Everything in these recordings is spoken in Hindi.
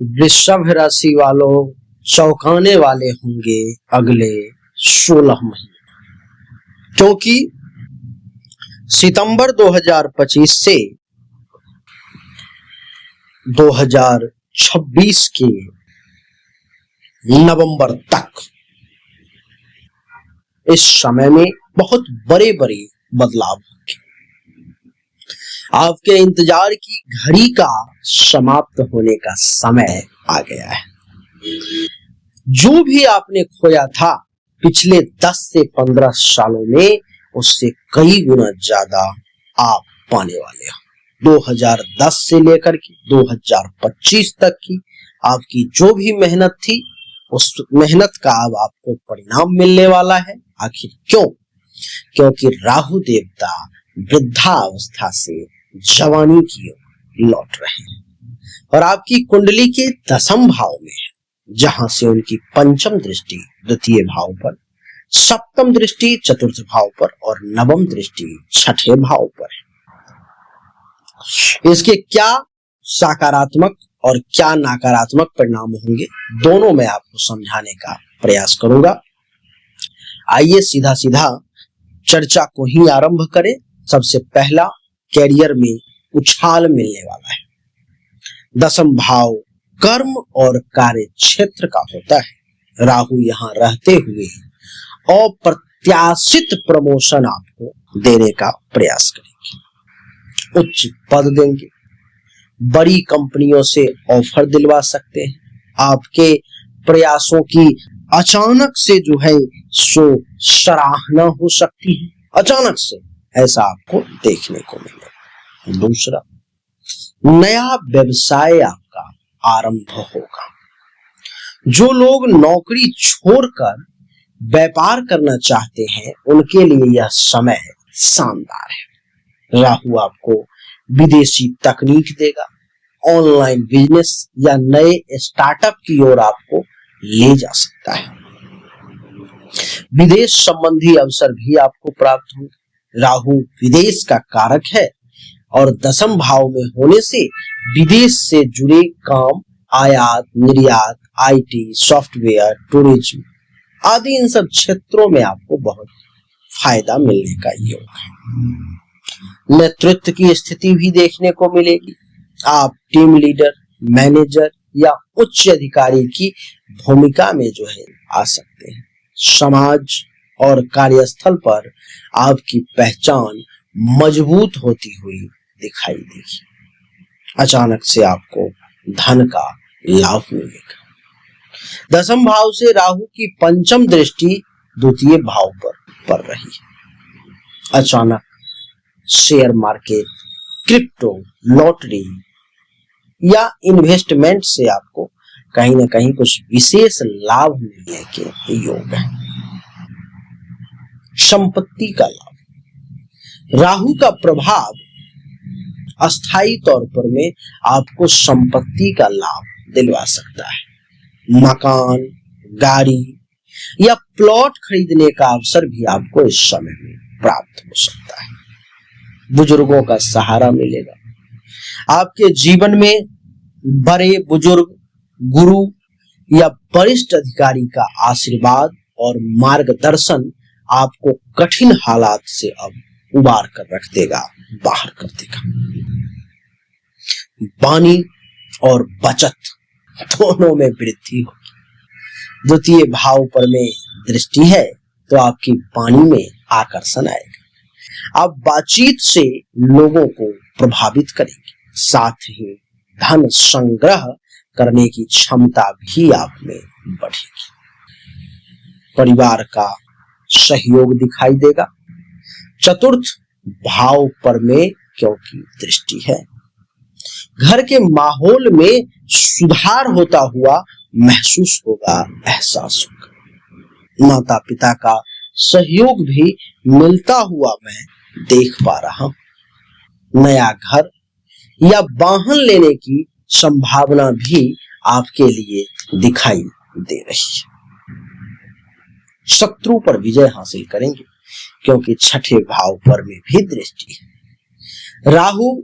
वृषभ राशि वालों चौंकाने वाले होंगे अगले 16 महीने, क्योंकि सितंबर 2025 से 2026 के नवंबर तक इस समय में बहुत बड़े बड़े बदलाव होंगे। आपके इंतजार की घड़ी का समाप्त होने का समय आ गया है। जो भी आपने खोया था पिछले 10 से 15 सालों में, उससे कई गुना ज्यादा आप पाने वाले हो। 2010 से लेकर के 2025 तक की आपकी जो भी मेहनत थी, उस मेहनत का अब आपको परिणाम मिलने वाला है। आखिर क्यों? क्योंकि राहु देवता वृद्धावस्था से जवानी की ओर लौट रहे हैं और आपकी कुंडली के 10वें भाव में है, जहां से उनकी पंचम दृष्टि द्वितीय भाव पर, सप्तम दृष्टि चतुर्थ भाव पर और नवम दृष्टि छठे भाव पर है। इसके क्या सकारात्मक और क्या नकारात्मक परिणाम होंगे, दोनों मैं आपको समझाने का प्रयास करूंगा। आइए सीधा सीधा चर्चा को ही आरंभ करें। सबसे पहला, कैरियर में उछाल मिलने वाला है। 10वां भाव कर्म और कार्य क्षेत्र का होता है। राहु यहाँ रहते हुए अप्रत्याशित प्रमोशन आपको देने का प्रयास करेंगे, उच्च पद देंगे, बड़ी कंपनियों से ऑफर दिलवा सकते हैं। आपके प्रयासों की अचानक से जो है सो सराहना हो सकती है, अचानक से ऐसा आपको देखने को मिलेगा। दूसरा, नया व्यवसाय आपका आरंभ होगा। जो लोग नौकरी छोड़कर व्यापार करना चाहते हैं, उनके लिए यह समय शानदार है। राहु आपको विदेशी तकनीक देगा, ऑनलाइन बिजनेस या नए स्टार्टअप की ओर आपको ले जा सकता है। विदेश संबंधी अवसर भी आपको प्राप्त होंगे। राहु विदेश का कारक है और 10वें भाव में होने से विदेश से जुड़े काम, आयात निर्यात, आईटी, सॉफ्टवेयर, टूरिज्म आदि इन सब क्षेत्रों में आपको बहुत फायदा मिलने का योग है। नेतृत्व की स्थिति भी देखने को मिलेगी। आप टीम लीडर, मैनेजर या उच्च अधिकारी की भूमिका में जो है आ सकते हैं। समाज और कार्यस्थल पर आपकी पहचान मजबूत होती हुई दिखाई देगी। अचानक से आपको धन का लाभ मिलेगा। 10वें भाव से राहु की पंचम दृष्टि द्वितीय भाव पर पड़ रही है। अचानक शेयर मार्केट, क्रिप्टो, लॉटरी या इन्वेस्टमेंट से आपको कहीं ना कहीं कुछ विशेष लाभ मिलने के योग है। संपत्ति का लाभ, राहु का प्रभाव अस्थायी तौर पर में आपको संपत्ति का लाभ दिलवा सकता है। मकान, गाड़ी या प्लॉट खरीदने का अवसर भी आपको इस समय में प्राप्त हो सकता है। बुजुर्गों का सहारा मिलेगा। आपके जीवन में बड़े बुजुर्ग, गुरु या वरिष्ठ अधिकारी का आशीर्वाद और मार्गदर्शन आपको कठिन हालात से अब उबार कर रख देगा, बाहर कर देगा। वाणी और बचत दोनों में वृद्धि होगी। द्वितीय भाव पर में दृष्टि है तो आपकी वाणी में आकर्षण आएगा। आप बातचीत से लोगों को प्रभावित करेंगे, साथ ही धन संग्रह करने की क्षमता भी आप में बढ़ेगी। परिवार का सहयोग दिखाई देगा। चतुर्थ भाव पर में क्योंकि दृष्टि है, घर के माहौल में सुधार होता हुआ महसूस होगा, एहसास होगा। माता पिता का सहयोग भी मिलता हुआ मैं देख पा रहा हूं। नया घर या वाहन लेने की संभावना भी आपके लिए दिखाई दे रही है। शत्रु पर विजय हासिल करेंगे क्योंकि छठे भाव पर में भी दृष्टि है। राहु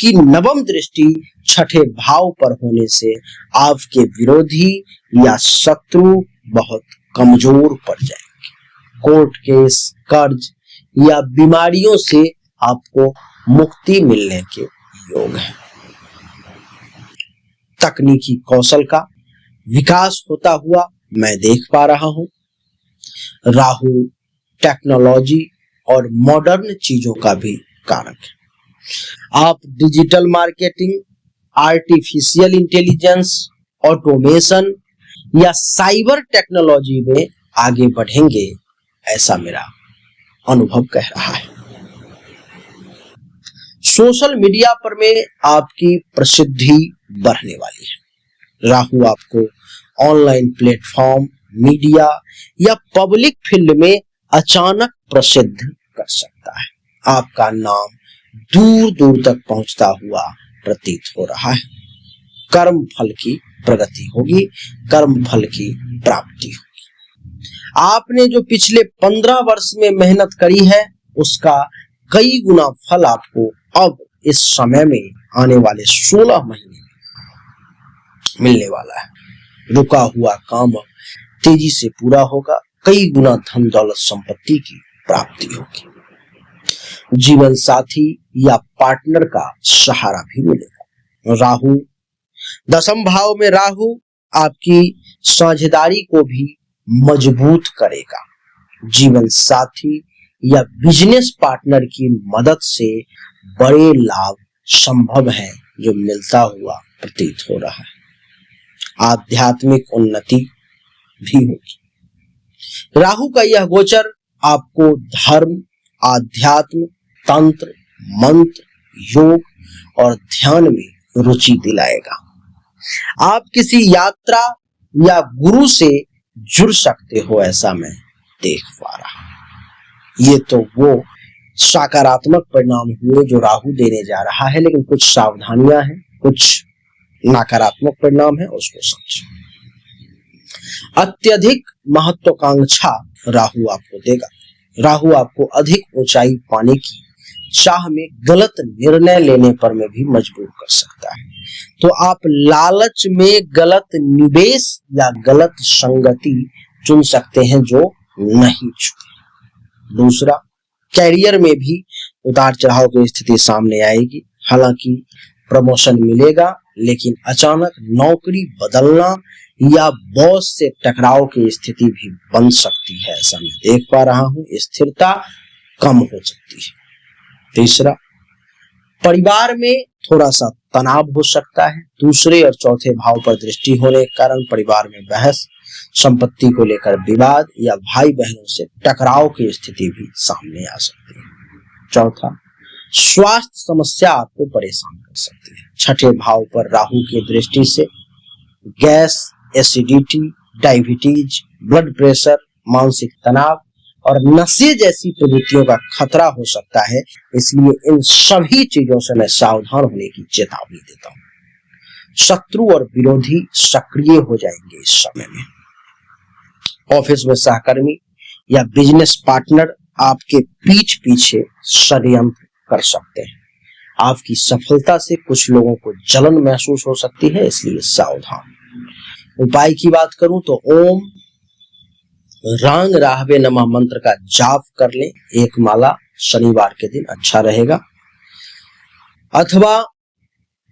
कि नवम दृष्टि छठे भाव पर होने से आपके विरोधी या शत्रु बहुत कमजोर पड़ जाएंगे। कोर्ट केस, कर्ज या बीमारियों से आपको मुक्ति मिलने के योग है। तकनीकी कौशल का विकास होता हुआ मैं देख पा रहा हूं। राहु टेक्नोलॉजी और मॉडर्न चीजों का भी कारक है। आप digital marketing, artificial intelligence, automation या साइबर टेक्नोलॉजी में आगे बढ़ेंगे, ऐसा मेरा अनुभव कह रहा है। सोशल मीडिया पर में आपकी प्रसिद्धि बढ़ने वाली है। राहु आपको ऑनलाइन प्लेटफॉर्म, मीडिया या पब्लिक फील्ड में अचानक प्रसिद्ध कर सकता है। आपका नाम दूर दूर तक पहुंचता हुआ प्रतीत हो रहा है। कर्म फल की प्रगति होगी, कर्म फल की प्राप्ति होगी। आपने जो पिछले 15 वर्ष में मेहनत करी है, उसका कई गुना फल आपको अब इस समय में आने वाले 16 महीने में मिलने वाला है। रुका हुआ काम तेजी से पूरा होगा, कई गुना धन दौलत संपत्ति की प्राप्ति होगी। जीवन साथी या पार्टनर का सहारा भी मिलेगा। राहु दसम भाव में, राहु आपकी साझेदारी को भी मजबूत करेगा। जीवन साथी या बिजनेस पार्टनर की मदद से बड़े लाभ संभव है जो मिलता हुआ प्रतीत हो रहा है। आध्यात्मिक उन्नति भी होगी। राहु का यह गोचर आपको धर्म, आध्यात्म, तंत्र, मंत्र, योग और ध्यान में रुचि दिलाएगा। आप किसी यात्रा या गुरु से जुड़ सकते हो, ऐसा मैं देख पा रहा हूं। ये तो वो सकारात्मक परिणाम हुए जो राहु देने जा रहा है, लेकिन कुछ सावधानियां हैं, कुछ नकारात्मक परिणाम है, उसको समझें। अत्यधिक महत्वाकांक्षा राहु आपको देगा। राहु आपको अधिक ऊंचाई पाने की चाह में गलत निर्णय लेने पर में भी मजबूर कर सकता है। तो आप लालच में गलत निवेश या गलत संगति चुन सकते हैं जो नहीं चुने। दूसरा, कैरियर में भी उतार चढ़ाव की स्थिति सामने आएगी। हालांकि प्रमोशन मिलेगा, लेकिन अचानक नौकरी बदलना या बॉस से टकराव की स्थिति भी बन सकती है, ऐसा मैं देख पा रहा हूं। स्थिरता कम हो सकती है। तीसरा, परिवार में थोड़ा सा तनाव हो सकता है। दूसरे और चौथे भाव पर दृष्टि होने के कारण परिवार में बहस, संपत्ति को लेकर विवाद या भाई बहनों से टकराव की स्थिति भी सामने आ सकती है। चौथा, स्वास्थ्य समस्या आपको परेशान कर सकती है। छठे भाव पर राहु की दृष्टि से gas, acidity, diabetes, blood pressure, मानसिक तनाव और नशे जैसी प्रवृत्तियों का खतरा हो सकता है। इसलिए इन सभी चीजों से मैं सावधान होने की चेतावनी देता हूं। शत्रु और विरोधी सक्रिय हो जाएंगे इस समय में। ऑफिस में सहकर्मी या बिजनेस पार्टनर आपके पीठ पीछे षड्यंत्र कर सकते हैं। आपकी सफलता से कुछ लोगों को जलन महसूस हो सकती है, इसलिए सावधान। उपाय की बात करूं तो ओम रांग राहवे नमः मंत्र का जाप कर लें, एक माला शनिवार के दिन अच्छा रहेगा। अथवा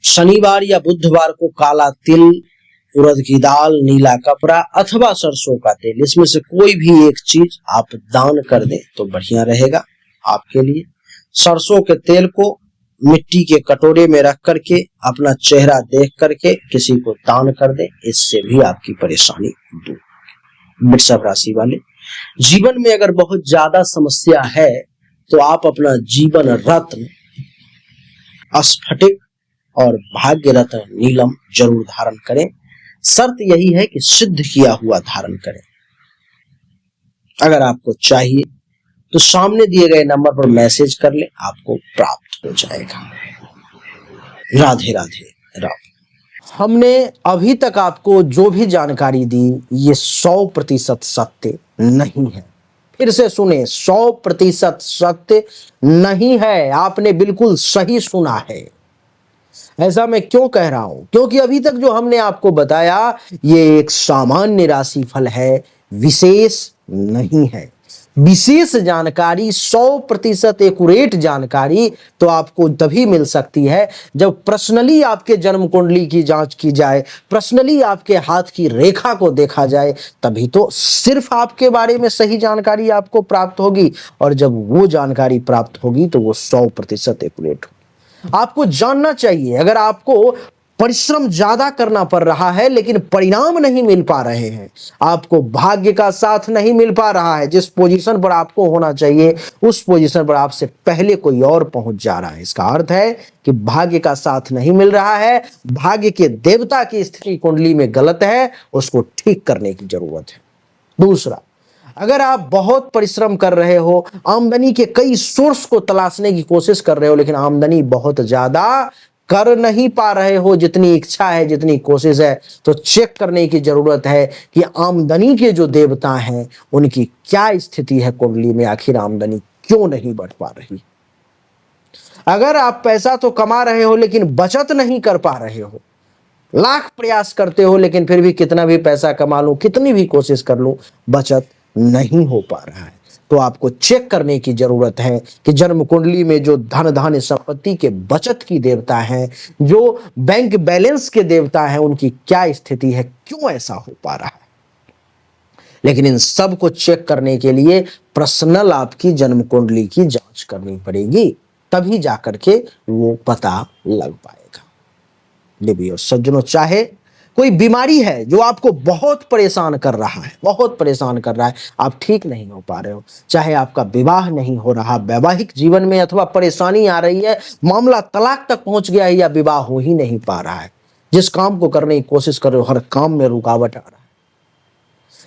शनिवार या बुधवार को काला तिल, उड़द की दाल, नीला कपड़ा अथवा सरसों का तेल, इसमें से कोई भी एक चीज आप दान कर दें तो बढ़िया रहेगा आपके लिए। सरसों के तेल को मिट्टी के कटोरे में रख करके अपना चेहरा देख करके किसी को दान कर दें, इससे भी आपकी परेशानी दूर। वृषभ राशि वाले, जीवन में अगर बहुत ज्यादा समस्या है तो आप अपना जीवन रत्न स्फटिक और भाग्य रत्न नीलम जरूर धारण करें। शर्त यही है कि सिद्ध किया हुआ धारण करें। अगर आपको चाहिए तो सामने दिए गए नंबर पर मैसेज कर ले, आपको प्राप्त हो जाएगा। राधे राधे राम। हमने अभी तक आपको जो भी जानकारी दी ये 100% सत्य नहीं है। फिर से सुने, 100% सत्य नहीं है। आपने बिल्कुल सही सुना है। ऐसा मैं क्यों कह रहा हूं? क्योंकि अभी तक जो हमने आपको बताया ये एक सामान्य राशिफल है, विशेष नहीं है। विशेष जानकारी, 100% एक्यूरेट जानकारी तो आपको तभी मिल सकती है जब पर्सनली आपके जन्म कुंडली की जांच की जाए, पर्सनली आपके हाथ की रेखा को देखा जाए, तभी तो सिर्फ आपके बारे में सही जानकारी आपको प्राप्त होगी। और जब वो जानकारी प्राप्त होगी तो वो 100% एक्यूरेट होगी। आपको जानना चाहिए, अगर आपको परिश्रम ज्यादा करना पड़ रहा है लेकिन परिणाम नहीं मिल पा रहे हैं, आपको भाग्य का साथ नहीं मिल पा रहा है, जिस पोजीशन पर आपको होना चाहिए उस पोजीशन पर आपसे पहले कोई और पहुंच जा रहा है, इसका अर्थ है कि भाग्य का साथ नहीं मिल रहा है, भाग्य के देवता की स्थिति कुंडली में गलत है, उसको ठीक करने की जरूरत है। दूसरा, अगर आप बहुत परिश्रम कर रहे हो, आमदनी के कई सोर्स को तलाशने की कोशिश कर रहे हो, लेकिन आमदनी बहुत ज्यादा कर नहीं पा रहे हो जितनी इच्छा है, जितनी कोशिश है, तो चेक करने की जरूरत है कि आमदनी के जो देवता हैं उनकी क्या स्थिति है कुंडली में, आखिर आमदनी क्यों नहीं बढ़ पा रही। अगर आप पैसा तो कमा रहे हो लेकिन बचत नहीं कर पा रहे हो, लाख प्रयास करते हो लेकिन फिर भी कितना भी पैसा कमा लूं, कितनी भी कोशिश कर लूं, बचत नहीं हो पा रहा है, तो आपको चेक करने की जरूरत है कि जन्म कुंडली में जो धन धान्य संपत्ति के बचत की देवता है, जो बैंक बैलेंस के देवता है, उनकी क्या स्थिति है, क्यों ऐसा हो पा रहा है। लेकिन इन सब को चेक करने के लिए पर्सनल आपकी जन्म कुंडली की जांच करनी पड़ेगी, तभी जाकर के वो पता लग पाएगा। देवियों सज्जनों, चाहे कोई बीमारी है जो आपको बहुत परेशान कर रहा है, बहुत परेशान कर रहा है, आप ठीक नहीं हो पा रहे हो, चाहे आपका विवाह नहीं हो रहा, वैवाहिक जीवन में अथवा परेशानी आ रही है, मामला तलाक तक पहुंच गया है या विवाह हो ही नहीं पा रहा है, जिस काम को करने की कोशिश कर रहे हो हर काम में रुकावट आ रहा है,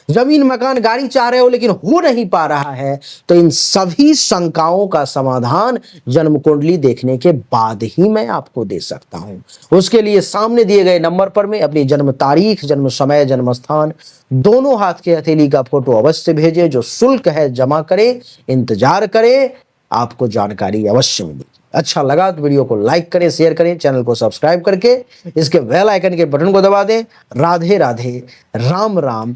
जमीन मकान गाड़ी चाह रहे हो लेकिन हो नहीं पा रहा है, तो इन सभी शंकाओं का समाधान जन्म कुंडली देखने के बाद ही मैं आपको दे सकता हूं। उसके लिए सामने दिए गए नंबर पर में अपनी जन्म तारीख, जन्म समय, जन्म स्थान, दोनों हाथ के हथेली का फोटो अवश्य भेजे, जो शुल्क है जमा करें, इंतजार करें, आपको जानकारी अवश्य मिलेगी। अच्छा लगा तो वीडियो को लाइक करें, शेयर करें, चैनल को सब्सक्राइब करके इसके बेल आइकन के बटन को दबा दें। राधे राधे, राम राम।